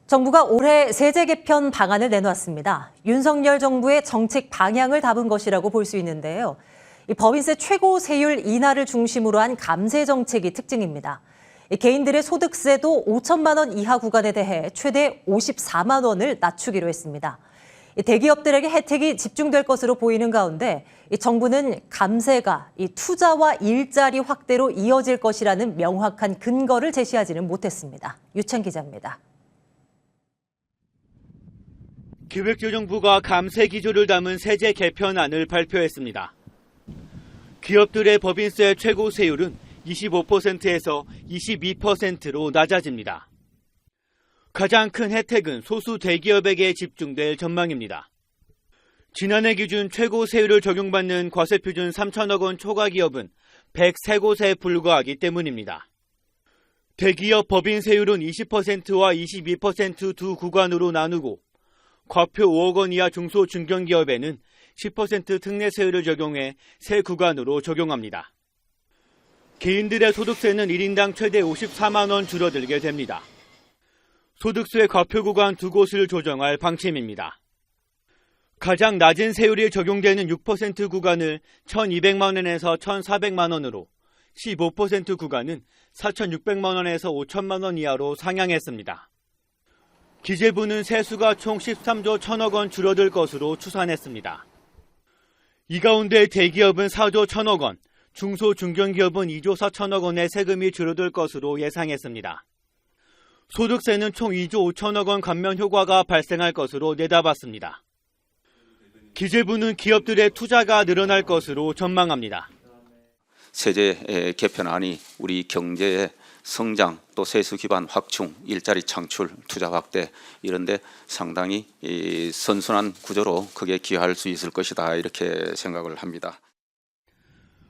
정부가 올해 세제 개편 방안을 내놓았습니다. 윤석열 정부의 정책 방향을 담은 것이라고 볼 수 있는데요. 이 법인세 최고 세율 인하를 중심으로 한 감세 정책이 특징입니다. 개인들의 소득세도 5천만 원 이하 구간에 대해 최대 54만 원을 낮추기로 했습니다. 대기업들에게 혜택이 집중될 것으로 보이는 가운데 정부는 감세가 투자와 일자리 확대로 이어질 것이라는 명확한 근거를 제시하지는 못했습니다. 유찬 기자입니다. 기획재정부가 감세 기조를 담은 세제 개편안을 발표했습니다. 기업들의 법인세 최고 세율은 25%에서 22%로 낮아집니다. 가장 큰 혜택은 소수 대기업에게 집중될 전망입니다. 지난해 기준 최고 세율을 적용받는 과세표준 3천억 원 초과 기업은 103곳에 불과하기 때문입니다. 대기업 법인세율은 20%와 22% 두 구간으로 나누고 과표 5억 원 이하 중소 중견기업에는 10% 특례세율을 적용해 세 구간으로 적용합니다. 개인들의 소득세는 1인당 최대 54만 원 줄어들게 됩니다. 소득세 과표 구간 두 곳을 조정할 방침입니다. 가장 낮은 세율이 적용되는 6% 구간을 1,200만 원에서 1,400만 원으로 15% 구간은 4,600만 원에서 5천만 원 이하로 상향했습니다. 기재부는 세수가 총 13조 1천억 원 줄어들 것으로 추산했습니다. 이 가운데 대기업은 4조 1천억 원, 중소 중견기업은 2조 4천억 원의 세금이 줄어들 것으로 예상했습니다. 소득세는 총 2조 5천억 원 감면 효과가 발생할 것으로 내다봤습니다. 기재부는 기업들의 투자가 늘어날 것으로 전망합니다. 세제 개편안이 우리 경제의 성장, 또 세수 기반 확충, 일자리 창출, 투자 확대 이런 데 상당히 선순환 구조로 크게 기여할 수 있을 것이다 이렇게 생각을 합니다.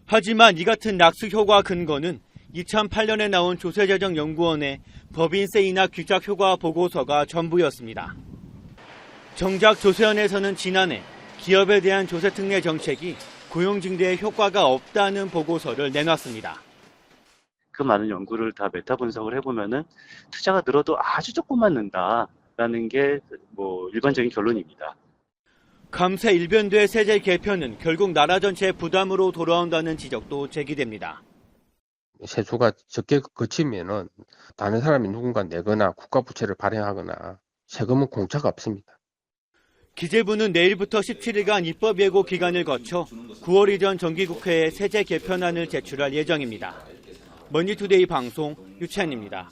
하지만 이 같은 낙수 효과 근거는 2008년에 나온 조세재정연구원의 법인세 인하 귀작 효과 보고서가 전부였습니다. 정작 조세원에서는 지난해 기업에 대한 조세특례 정책이 고용 증대에 효과가 없다는 보고서를 내놨습니다. 그 많은 연구를 다 메타 분석을 해보면은 투자가 늘어도 아주 조금만 는다라는 게 일반적인 결론입니다. 감세 일변도의 세제 개편은 결국 나라 전체의 부담으로 돌아온다는 지적도 제기됩니다. 세수가 적게 거치면은 다른 사람이 누군가 내거나 국가 부채를 발행하거나 세금은 공짜가 없습니다. 기재부는 내일부터 17일간 입법 예고 기간을 거쳐 9월 이전 정기국회에 세제 개편안을 제출할 예정입니다. 머니투데이 방송 유찬입니다.